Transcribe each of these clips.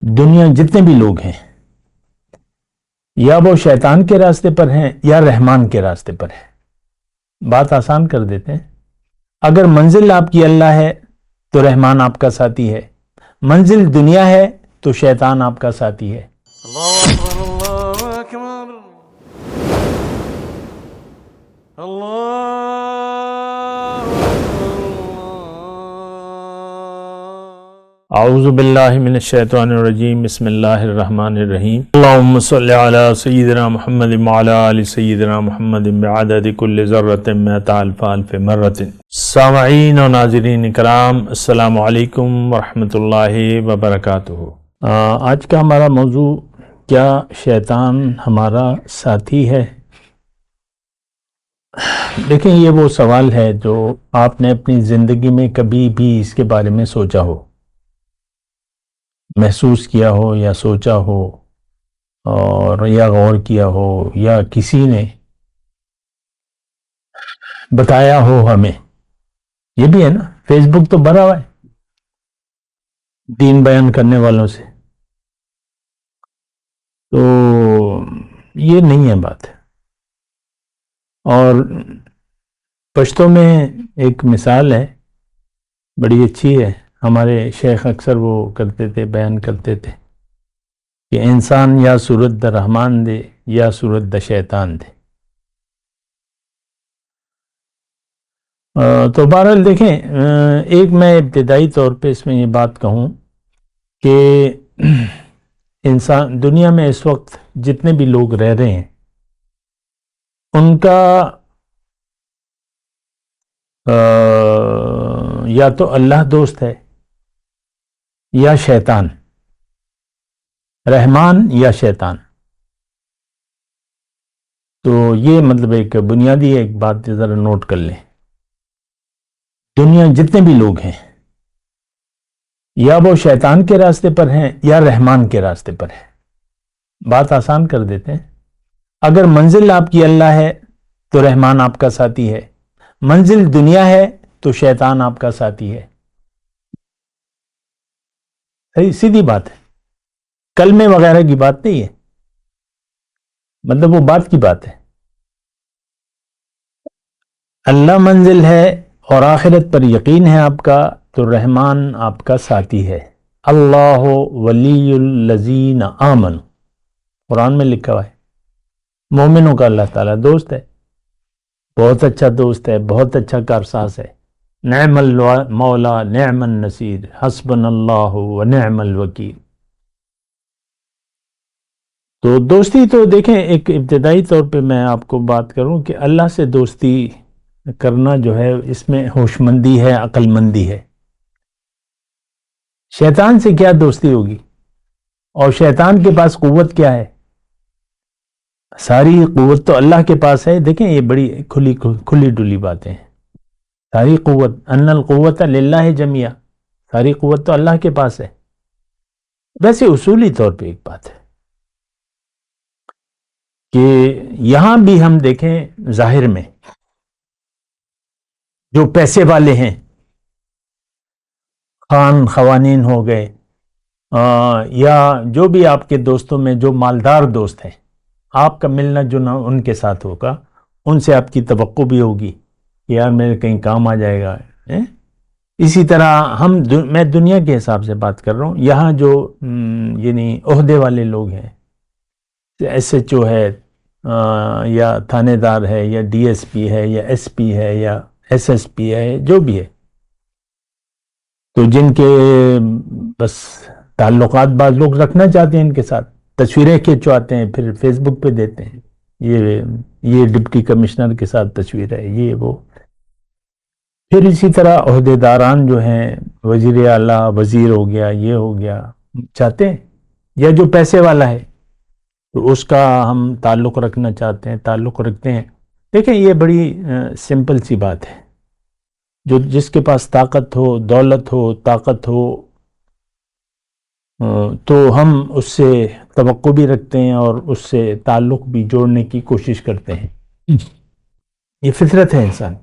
دنیا جتنے بھی لوگ ہیں یا وہ شیطان کے راستے پر ہیں یا رحمان کے راستے پر ہیں۔ بات آسان کر دیتے ہیں۔ اگر منزل آپ کی اللہ ہے تو رحمان آپ کا ساتھی ہے، منزل دنیا ہے تو شیطان آپ کا ساتھی ہے۔ اللہ اکبر اللہ اکبر اللہ اعوذ باللہ من الشیطان الرجیم، بسم اللہ الرحمن الرحیم۔ اللہم صلی علی سیدنا محمد وعلی آل سیدنا محمد بعدد کل ذرۃ مئۃ الف الف مرۃ۔ سامعین و ناظرین کرام، السلام علیکم ورحمۃ اللہ وبرکاتہ۔ آج کا ہمارا موضوع، کیا شیطان ہمارا ساتھی ہے؟ دیکھیں، یہ وہ سوال ہے جو آپ نے اپنی زندگی میں کبھی بھی اس کے بارے میں سوچا ہو، محسوس کیا ہو یا سوچا ہو اور یا غور کیا ہو یا کسی نے بتایا ہو ہمیں۔ یہ بھی ہے نا، فیس بک تو بھرا ہوا ہے دین بیان کرنے والوں سے، تو یہ نہیں ہے بات۔ اور پشتوں میں ایک مثال ہے، بڑی اچھی ہے، ہمارے شیخ اکثر وہ کرتے تھے، بیان کرتے تھے کہ انسان یا صورت دا رحمان دے یا صورت دا شیطان دے۔ تو بہرحال دیکھیں، ایک میں ابتدائی طور پہ اس میں یہ بات کہوں کہ انسان دنیا میں اس وقت جتنے بھی لوگ رہ رہے ہیں ان کا یا تو اللہ دوست ہے یا شیطان، رحمان یا شیطان۔ تو یہ مطلب ایک بنیادی ایک بات ذرا نوٹ کر لیں، دنیا جتنے بھی لوگ ہیں یا وہ شیطان کے راستے پر ہیں یا رحمان کے راستے پر ہیں۔ بات آسان کر دیتے ہیں۔ اگر منزل آپ کی اللہ ہے تو رحمان آپ کا ساتھی ہے، منزل دنیا ہے تو شیطان آپ کا ساتھی ہے۔ سیدھی بات ہے، کلمے وغیرہ کی بات نہیں ہے، مطلب وہ بات کی بات ہے۔ اللہ منزل ہے اور آخرت پر یقین ہے آپ کا تو رحمان آپ کا ساتھی ہے۔ اللہ ولی الذین آمنوا، قرآن میں لکھا ہوا ہے، مومنوں کا اللہ تعالیٰ دوست ہے، بہت اچھا دوست ہے، بہت اچھا کارساز ہے۔ نعم المولا نعم النصیر حسبنا اللہ ونعم الوکیل۔ تو دوستی تو دیکھیں، ایک ابتدائی طور پہ میں آپ کو بات کروں کہ اللہ سے دوستی کرنا جو ہے اس میں ہوش مندی ہے، عقل مندی ہے۔ شیطان سے کیا دوستی ہوگی؟ اور شیطان کے پاس قوت کیا ہے؟ ساری قوت تو اللہ کے پاس ہے۔ دیکھیں، یہ بڑی کھلی ڈلی باتیں ہیں۔ ساری قوت، ان القوت للہ جميعا، ساری قوت تو اللہ کے پاس ہے۔ ویسے اصولی طور پہ ایک بات ہے کہ یہاں بھی ہم دیکھیں، ظاہر میں جو پیسے والے ہیں، خان خوانین ہو گئے یا جو بھی آپ کے دوستوں میں جو مالدار دوست ہیں، آپ کا ملنا جلنا ان کے ساتھ ہوگا، ان سے آپ کی توقع بھی ہوگی کہ یار میرے کہیں کام آ جائے گا۔ اسی طرح میں دنیا کے حساب سے بات کر رہا ہوں، یہاں جو یعنی عہدے والے لوگ ہیں، ایس ایچ او ہے یا تھانے دار ہے یا ڈی ایس پی ہے یا ایس پی ہے یا ایس ایس پی ہے، جو بھی ہے، تو جن کے بس تعلقات بعض لوگ رکھنا چاہتے ہیں ان کے ساتھ، تصویریں کھینچواتے ہیں پھر فیس بک پہ دیتے ہیں، یہ ڈپٹی کمشنر کے ساتھ تصویر ہے، یہ وہ۔ پھر اسی طرح عہدے داران جو ہیں، وزیر اعلیٰ، وزیر ہو گیا، یہ ہو گیا، چاہتے ہیں، یا جو پیسے والا ہے تو اس کا ہم تعلق رکھنا چاہتے ہیں، تعلق رکھتے ہیں۔ دیکھیں، یہ بڑی سمپل سی بات ہے، جس کے پاس طاقت ہو، دولت ہو، طاقت ہو، تو ہم اس سے توقع بھی رکھتے ہیں اور اس سے تعلق بھی جوڑنے کی کوشش کرتے ہیں۔ یہ فطرت ہے انسان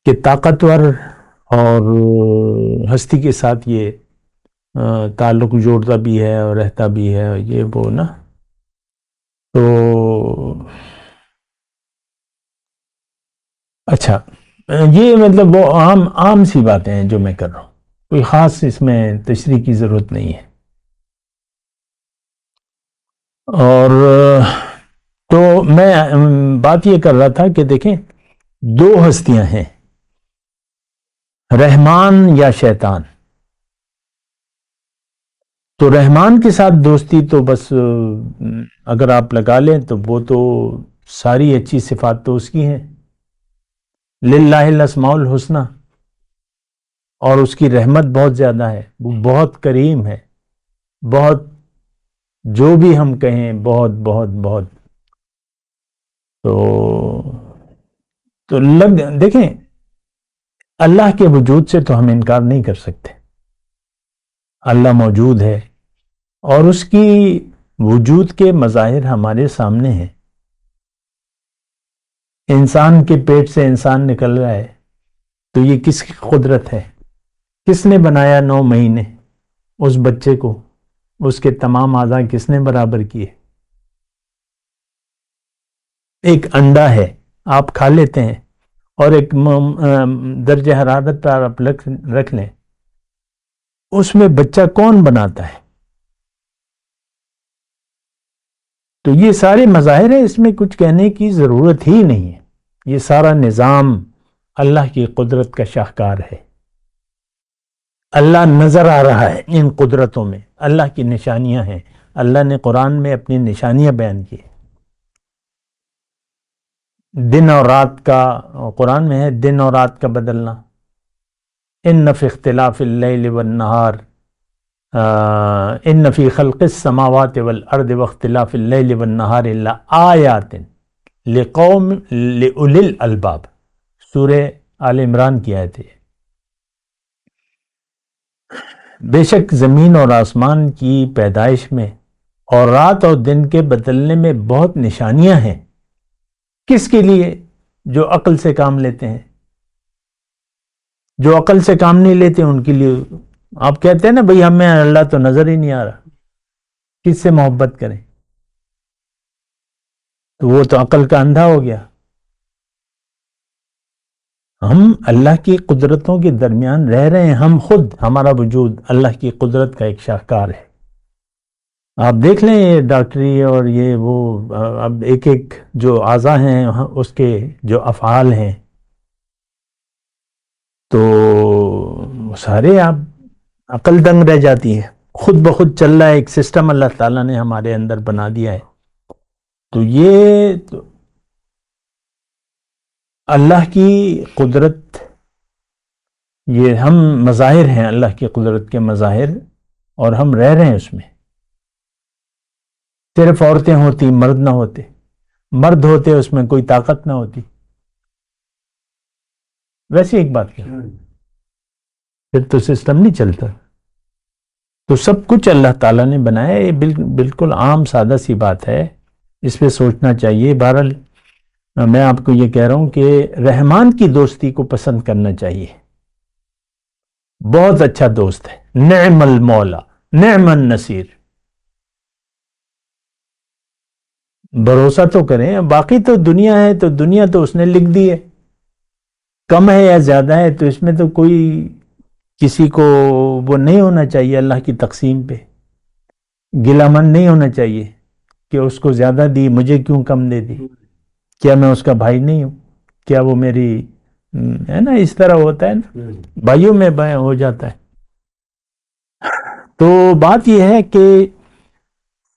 کہ طاقتور اور ہستی کے ساتھ یہ تعلق جوڑتا بھی ہے اور رہتا بھی ہے، یہ وہ نا. تو اچھا، یہ مطلب وہ عام سی باتیں ہیں جو میں کر رہا ہوں، کوئی خاص اس میں تشریح کی ضرورت نہیں ہے. اور تو میں بات یہ کر رہا تھا کہ دیکھیں، دو ہستیاں ہیں، رحمان یا شیطان. تو رحمان کے ساتھ دوستی تو بس اگر آپ لگا لیں تو وہ تو ساری اچھی صفات تو اس کی ہیں، للہ الاسماء الحسنی، اور اس کی رحمت بہت زیادہ ہے، وہ بہت کریم ہے، بہت، جو بھی ہم کہیں بہت بہت بہت. تو دیکھیں، اللہ کے وجود سے تو ہم انکار نہیں کر سکتے، اللہ موجود ہے اور اس کی وجود کے مظاہر ہمارے سامنے ہیں. انسان کے پیٹ سے انسان نکل رہا ہے تو یہ کس کی قدرت ہے؟ کس نے بنایا 9 مہینے اس بچے کو؟ اس کے تمام اعضاء کس نے برابر کیے؟ ایک انڈا ہے، آپ کھا لیتے ہیں، اور ایک درجہ حرارت پر آپ رکھ لیں، اس میں بچہ کون بناتا ہے؟ تو یہ سارے مظاہر ہیں، اس میں کچھ کہنے کی ضرورت ہی نہیں ہے. یہ سارا نظام اللہ کی قدرت کا شاہکار ہے. اللہ نظر آ رہا ہے ان قدرتوں میں، اللہ کی نشانیاں ہیں. اللہ نے قرآن میں اپنی نشانیاں بیان کی، دن اور رات کا، قرآن میں ہے دن اور رات کا بدلنا. ان فی اختلاف اللیل والنہار ان فی خلق السماوات والارض واختلاف اللیل والنہار لآیات لقوم لأولی الالباب، سورہ آل عمران کی آیت ہے. بے شک زمین اور آسمان کی پیدائش میں اور رات اور دن کے بدلنے میں بہت نشانیاں ہیں. کس کے لیے؟ جو عقل سے کام لیتے ہیں. جو عقل سے کام نہیں لیتے ان کے لیے آپ کہتے ہیں نا بھئی ہمیں اللہ تو نظر ہی نہیں آ رہا، کس سے محبت کریں؟ تو وہ تو عقل کا اندھا ہو گیا. ہم اللہ کی قدرتوں کے درمیان رہ رہے ہیں، ہم خود، ہمارا وجود اللہ کی قدرت کا ایک شاہکار ہے. آپ دیکھ لیں یہ ڈاکٹری اور یہ وہ، اب ایک ایک جو اعضاء ہیں اس کے جو افعال ہیں تو سارے آپ عقل دنگ رہ جاتی ہے. خود بخود چل رہا ہے، ایک سسٹم اللہ تعالیٰ نے ہمارے اندر بنا دیا ہے. تو یہ تو اللہ کی قدرت، یہ ہم مظاہر ہیں اللہ کی قدرت کے مظاہر، اور ہم رہ رہے ہیں اس میں. صرف عورتیں ہوتی، مرد نہ ہوتے، مرد ہوتے اس میں کوئی طاقت نہ ہوتی. ویسے ایک بات کیا، پھر تو سسٹم نہیں چلتا. تو سب کچھ اللہ تعالیٰ نے بنایا. یہ بالکل عام سادہ سی بات ہے، اس پہ سوچنا چاہیے. بہرحال میں آپ کو یہ کہہ رہا ہوں کہ رحمان کی دوستی کو پسند کرنا چاہیے. بہت اچھا دوست ہے، نعم المولا نعم النصیر. بھروسہ تو کریں. باقی تو دنیا ہے تو دنیا تو اس نے لکھ دی ہے، کم ہے یا زیادہ ہے تو اس میں تو کوئی کسی کو وہ نہیں ہونا چاہیے. اللہ کی تقسیم پہ گلہ من نہیں ہونا چاہیے کہ اس کو زیادہ دی، مجھے کیوں کم دے دی، کیا میں اس کا بھائی نہیں ہوں، کیا وہ میری ہے نا. اس طرح ہوتا ہے نا، بھائیوں میں ہو جاتا ہے. تو بات یہ ہے کہ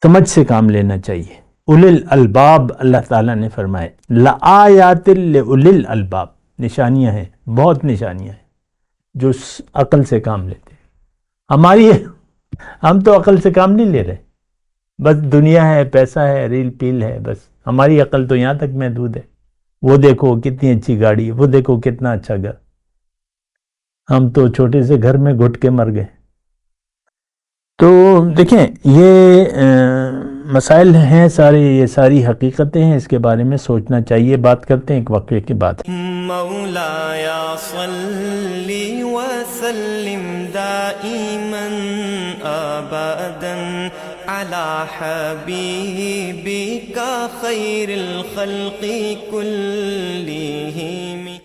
سمجھ سے کام لینا چاہیے. اولی الالباب اللہ تعالیٰ نے فرمائے لآیات لأولی الالباب، نشانیاں ہیں، بہت نشانیاں ہیں جو عقل سے کام لیتے ہیں. ہم تو عقل سے کام نہیں لے رہے، بس دنیا ہے، پیسہ ہے، ریل پیل ہے، بس ہماری عقل تو یہاں تک محدود ہے. وہ دیکھو کتنی اچھی گاڑی، وہ دیکھو کتنا اچھا گھر. ہم تو چھوٹے سے گھر میں گھٹ کے مر گئے. تو دیکھیں یہ مسائل ہیں سارے، یہ ساری حقیقتیں ہیں، اس کے بارے میں سوچنا چاہیے. بات کرتے ہیں ایک واقعے کے بعد. مولایا صلی وسلم دائما أبدا على حبيبك خير الخلق كلهم